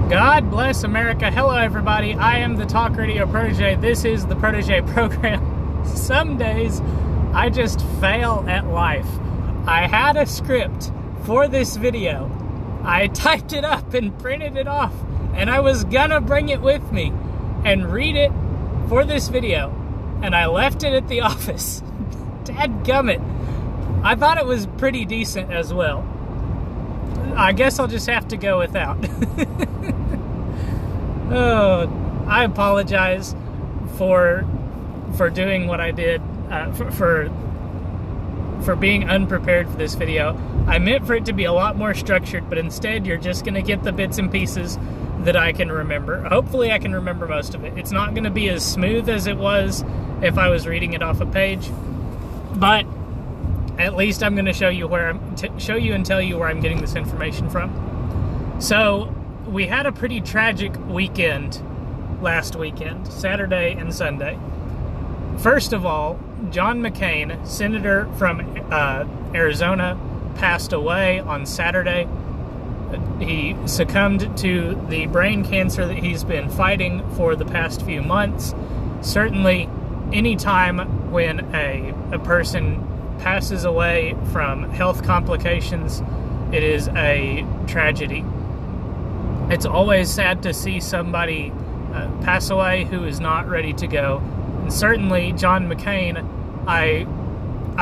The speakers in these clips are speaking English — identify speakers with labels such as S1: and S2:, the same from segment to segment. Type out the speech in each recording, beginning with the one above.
S1: God bless America. Hello, everybody. I am the Talk Radio Protege. This is the Protege program. Some days, I just fail at life. I had a script for this video. I typed it up and printed it off, and I was gonna bring it with me and read it for this video, and I left it at the office. Dadgummit. I thought it was pretty decent as well. I guess I'll just have to go without. Oh, I apologize for doing what I did, for being unprepared for this video. I meant for it to be a lot more structured, but instead you're just going to get the bits and pieces that I can remember. Hopefully I can remember most of it. It's not going to be as smooth as it was if I was reading it off a page, but at least I'm going to show you show you and tell you where I'm getting this information from. So we had a pretty tragic weekend last weekend, Saturday and Sunday. First of all, John McCain, senator from Arizona, passed away on Saturday. He succumbed to the brain cancer that he's been fighting for the past few months. Certainly, any time when a person passes away from health complications, it is a tragedy. It's always sad to see somebody pass away who is not ready to go. And certainly John McCain, I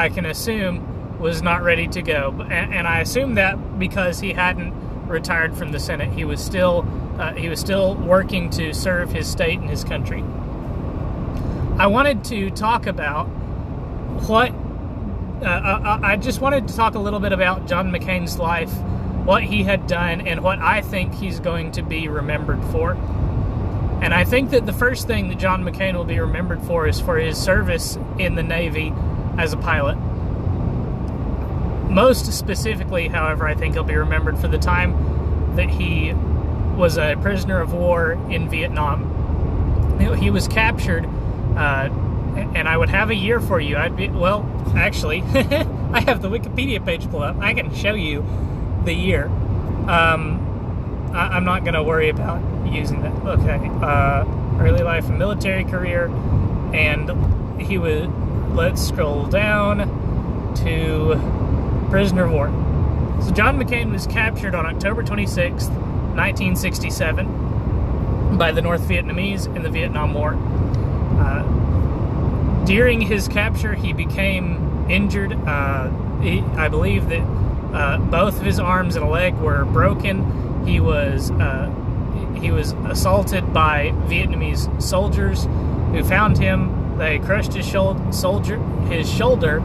S1: can assume, was not ready to go. And I assume that because he hadn't retired from the Senate. He was still working to serve his state and his country. I wanted to talk about I just wanted to talk a little bit about John McCain's life, what he had done, and what I think he's going to be remembered for. And I think that the first thing that John McCain will be remembered for is for his service in the Navy as a pilot. Most specifically, however, I think he'll be remembered for the time that he was a prisoner of war in Vietnam. He was captured, and I would have a year for you. Actually, I have the Wikipedia page pulled up. I can show you the year. I'm not going to worry about using that. Okay. Early life and military career. And he was, let's scroll down to prisoner of war. So John McCain was captured on October 26th, 1967 by the North Vietnamese in the Vietnam War. During his capture, he became injured. I believe that both of his arms and a leg were broken. He was assaulted by Vietnamese soldiers who found him. They crushed his shoulder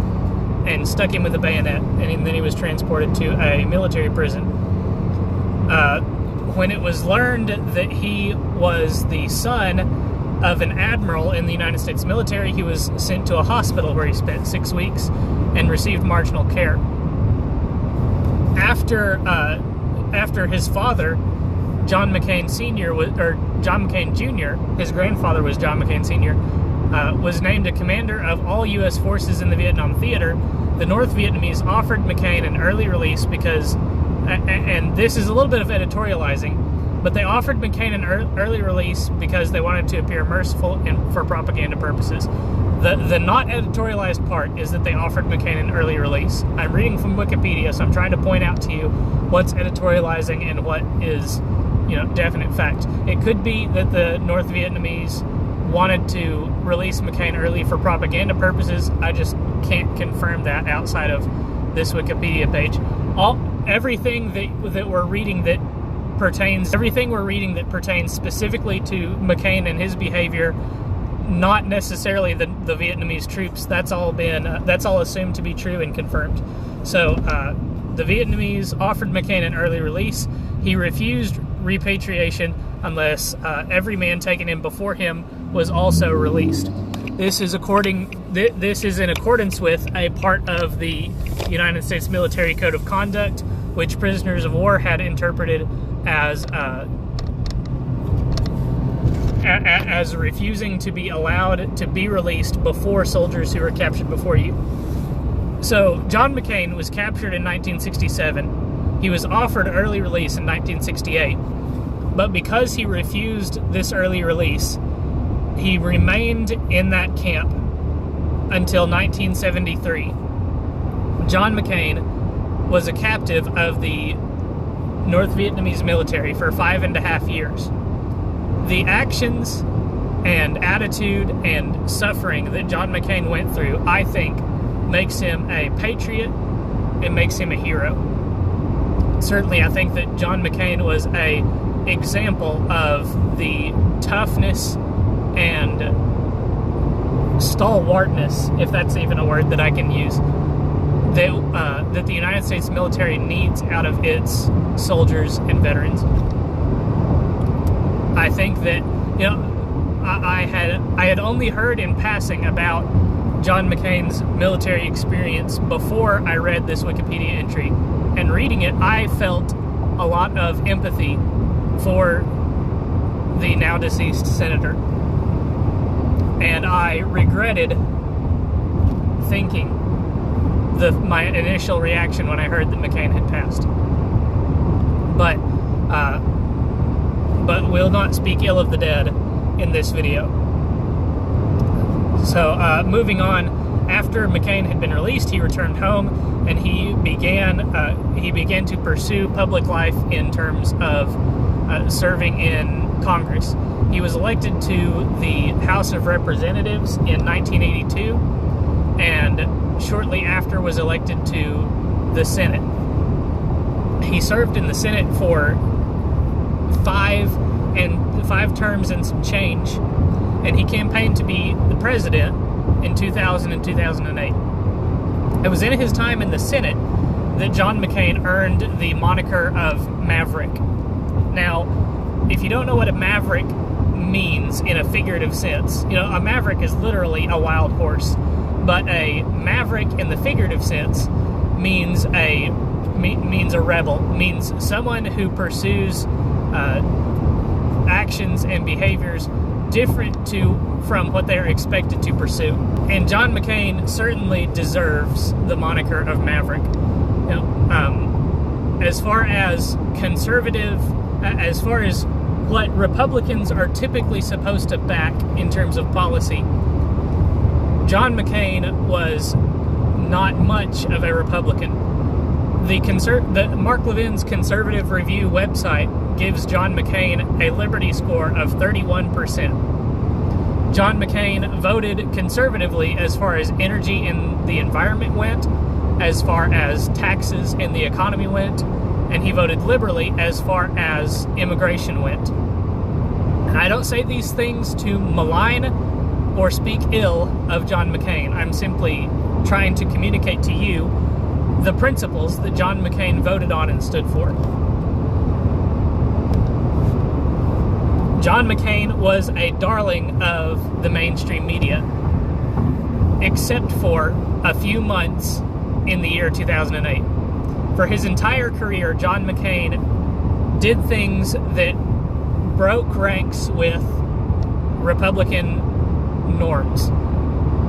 S1: and stuck him with a bayonet, and then he was transported to a military prison. When it was learned that he was the son of an admiral in the United States military, he was sent to a hospital where he spent 6 weeks and received marginal care. After his father, John McCain Sr., John McCain Jr., his grandfather was John McCain Sr., was named a commander of all U.S. forces in the Vietnam theater, the North Vietnamese offered McCain an early release because, and this is a little bit of editorializing, but they offered McCain an early release because they wanted to appear merciful and for propaganda purposes. The not editorialized part is that they offered McCain an early release. I'm reading from Wikipedia, so I'm trying to point out to you what's editorializing and what is, definite fact. It could be that the North Vietnamese wanted to release McCain early for propaganda purposes. I just can't confirm that outside of this Wikipedia page. Everything we're reading that pertains specifically to McCain and his behavior, not necessarily the Vietnamese troops. That's all assumed to be true and confirmed. So the Vietnamese offered McCain an early release. He refused repatriation unless every man taken in before him was also released. This is in accordance with a part of the United States Military Code of Conduct, which prisoners of war had interpreted as refusing to be allowed to be released before soldiers who were captured before you. So John McCain was captured in 1967. He was offered early release in 1968. But because he refused this early release, he remained in that camp until 1973. John McCain was a captive of the North Vietnamese military for 5.5 years. The actions and attitude and suffering that John McCain went through, I think, makes him a patriot. It makes him a hero. Certainly, I think that John McCain was an example of the toughness and stalwartness, if that's even a word that I can use, that the United States military needs out of its soldiers and veterans. I think that, I had only heard in passing about John McCain's military experience before I read this Wikipedia entry. And reading it, I felt a lot of empathy for the now deceased senator. And I regretted thinking my initial reaction when I heard that McCain had passed. But we'll not speak ill of the dead in this video. So, moving on, after McCain had been released, he returned home and he began to pursue public life in terms of serving in Congress. He was elected to the House of Representatives in 1982, and shortly after was elected to the Senate. He served in the Senate for five terms and some change, and he campaigned to be the president in 2000 and 2008. It was in his time in the Senate that John McCain earned the moniker of Maverick. Now, if you don't know what a maverick means in a figurative sense, a maverick is literally a wild horse, but a maverick in the figurative sense means a rebel, means someone who pursues actions and behaviors different from what they are expected to pursue. And John McCain certainly deserves the moniker of Maverick. As far as what Republicans are typically supposed to back in terms of policy, John McCain was not much of a Republican. The Mark Levin's Conservative Review website gives John McCain a Liberty score of 31%. John McCain voted conservatively as far as energy and the environment went, as far as taxes and the economy went, and he voted liberally as far as immigration went. And I don't say these things to malign or speak ill of John McCain. I'm simply trying to communicate to you the principles that John McCain voted on and stood for. John McCain was a darling of the mainstream media, except for a few months in the year 2008. For his entire career, John McCain did things that broke ranks with Republican norms.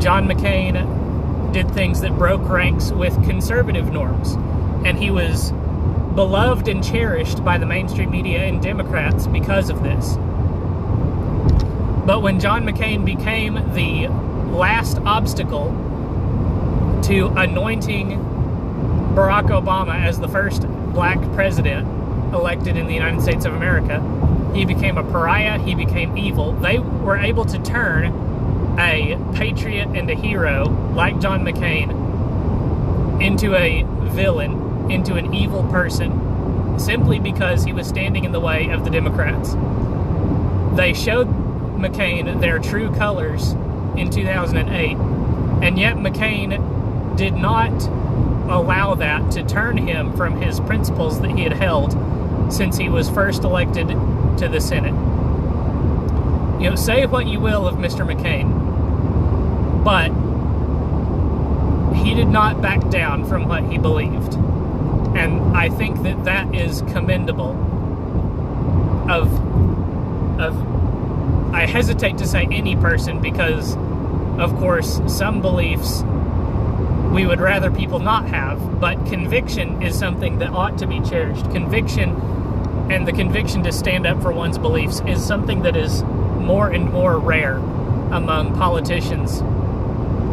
S1: John McCain did things that broke ranks with conservative norms, and he was beloved and cherished by the mainstream media and Democrats because of this. But when John McCain became the last obstacle to anointing Barack Obama as the first black president elected in the United States of America, he became a pariah, he became evil. They were able to turn a patriot and a hero like John McCain into a villain, into an evil person, simply because he was standing in the way of the Democrats. They showed McCain their true colors in 2008, and yet McCain did not allow that to turn him from his principles that he had held since he was first elected to the Senate. Say what you will of Mr. McCain, but he did not back down from what he believed. And I think that that is commendable I hesitate to say any person, because, of course, some beliefs we would rather people not have, but conviction is something that ought to be cherished. Conviction and the conviction to stand up for one's beliefs is something that is more and more rare among politicians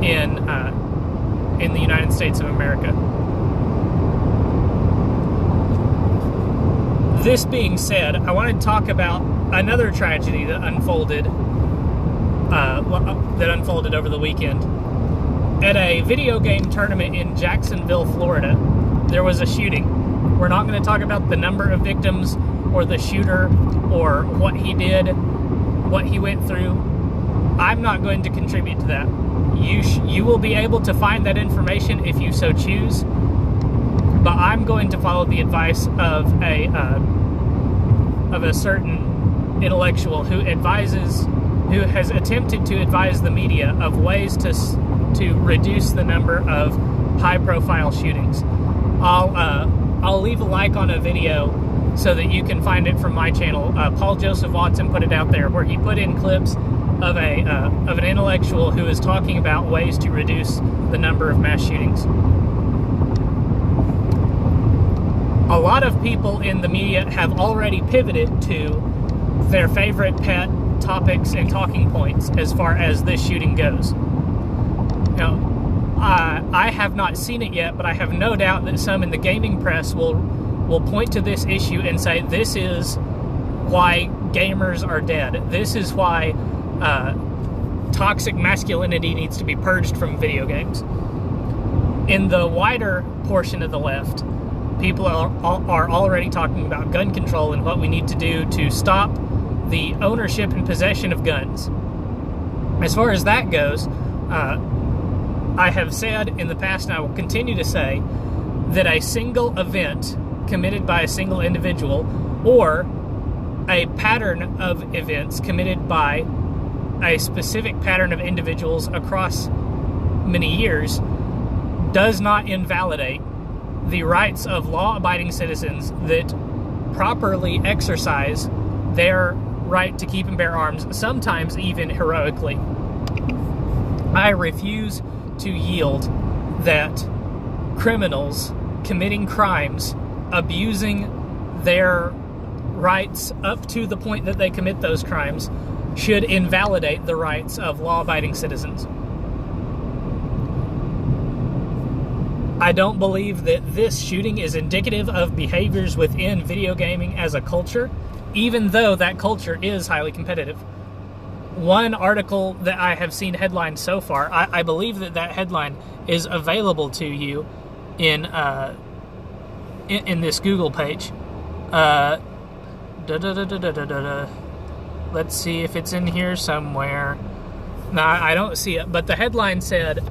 S1: in the United States of America. This being said, I want to talk about another tragedy that unfolded over the weekend. At a video game tournament in Jacksonville, Florida, there was a shooting. We're not going to talk about the number of victims or the shooter or what he did, what he went through. I'm not going to contribute to that. You will be able to find that information if you so choose, but I'm going to follow the advice of a certain intellectual who has attempted to advise the media of ways to reduce the number of high-profile shootings. I'll leave a like on a video so that you can find it from my channel. Paul Joseph Watson put it out there, where he put in clips of an intellectual who is talking about ways to reduce the number of mass shootings. A lot of people in the media have already pivoted to their favorite pet topics and talking points as far as this shooting goes. Now, I have not seen it yet, but I have no doubt that some in the gaming press will point to this issue and say, this is why gamers are dead. This is why toxic masculinity needs to be purged from video games. In the wider portion of the left, people are already talking about gun control and what we need to do to stop the ownership and possession of guns. As far as that goes, I have said in the past, and I will continue to say, that a single event committed by a single individual or a pattern of events committed by a specific pattern of individuals across many years does not invalidate the rights of law-abiding citizens that properly exercise their right to keep and bear arms, sometimes even heroically. I refuse to yield that criminals committing crimes, abusing their rights up to the point that they commit those crimes, should invalidate the rights of law-abiding citizens. I don't believe that this shooting is indicative of behaviors within video gaming as a culture, even though that culture is highly competitive. One article that I have seen headlined so far, I believe that headline is available to you in this Google page. Let's see if it's in here somewhere. No, I don't see it, but the headline said,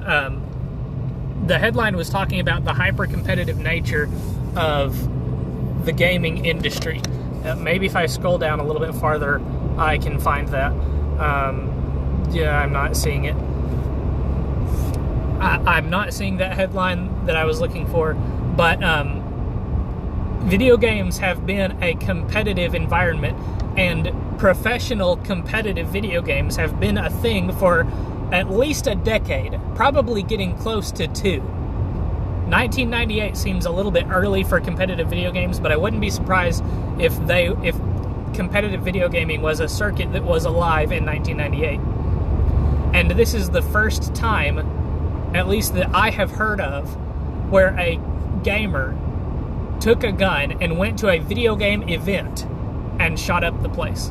S1: the headline was talking about the hyper-competitive nature of the gaming industry. Maybe if I scroll down a little bit farther, I can find that. Yeah, I'm not seeing it. I'm not seeing that headline that I was looking for, but video games have been a competitive environment, and professional competitive video games have been a thing for at least a decade, probably getting close to 2. 1998 seems a little bit early for competitive video games, but I wouldn't be surprised if competitive video gaming was a circuit that was alive in 1998. And this is the first time, at least that I have heard of, where a gamer took a gun and went to a video game event and shot up the place.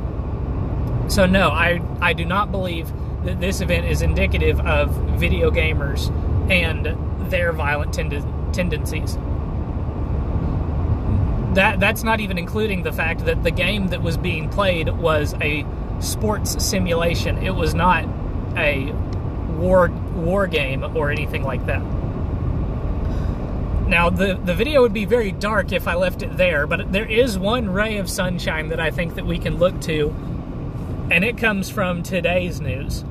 S1: So no, I do not believe that this event is indicative of video gamers and their violent tendencies. That's not even including the fact that the game that was being played was a sports simulation. It was not a war game or anything like that. Now, the video would be very dark if I left it there, but there is one ray of sunshine that I think that we can look to, and it comes from today's news.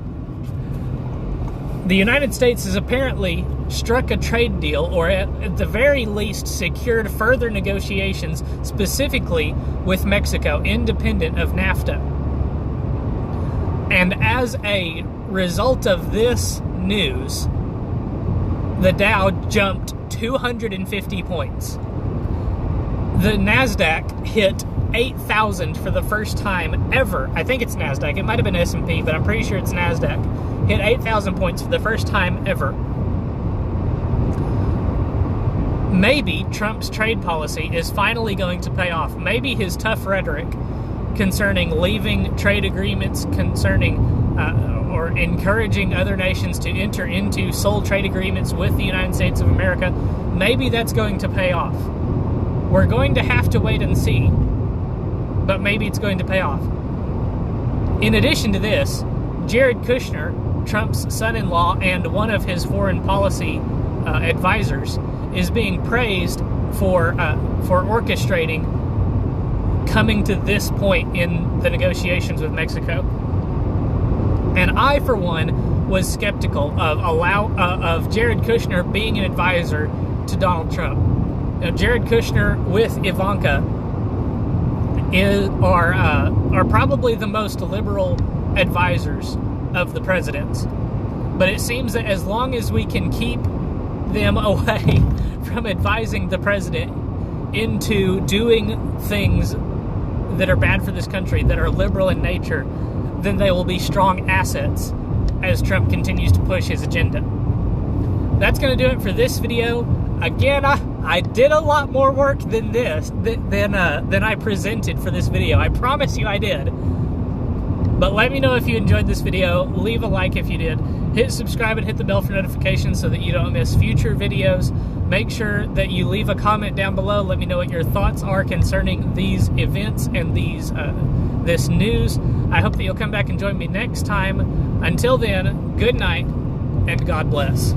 S1: The United States has apparently struck a trade deal, or at the very least secured further negotiations specifically with Mexico, independent of NAFTA. And as a result of this news, the Dow jumped 250 points. The NASDAQ hit 8,000 for the first time ever. I think it's NASDAQ. It might have been S&P, but I'm pretty sure it's NASDAQ. Hit 8,000 points for the first time ever. Maybe Trump's trade policy is finally going to pay off. Maybe his tough rhetoric concerning leaving trade agreements, concerning or encouraging other nations to enter into sole trade agreements with the United States of America, maybe that's going to pay off. We're going to have to wait and see, but maybe it's going to pay off. In addition to this, Jared Kushner, Trump's son-in-law and one of his foreign policy advisors, is being praised for orchestrating coming to this point in the negotiations with Mexico. And I, for one, was skeptical of Jared Kushner being an advisor to Donald Trump. Now, Jared Kushner with Ivanka are probably the most liberal advisors of the presidents. But it seems that as long as we can keep them away from advising the president into doing things that are bad for this country, that are liberal in nature, then they will be strong assets as Trump continues to push his agenda. That's going to do it for this video. Again, I did a lot more work than this, than I presented for this video. I promise you I did. But let me know if you enjoyed this video. Leave a like if you did. Hit subscribe and hit the bell for notifications so that you don't miss future videos. Make sure that you leave a comment down below. Let me know what your thoughts are concerning these events and this news. I hope that you'll come back and join me next time. Until then, good night and God bless.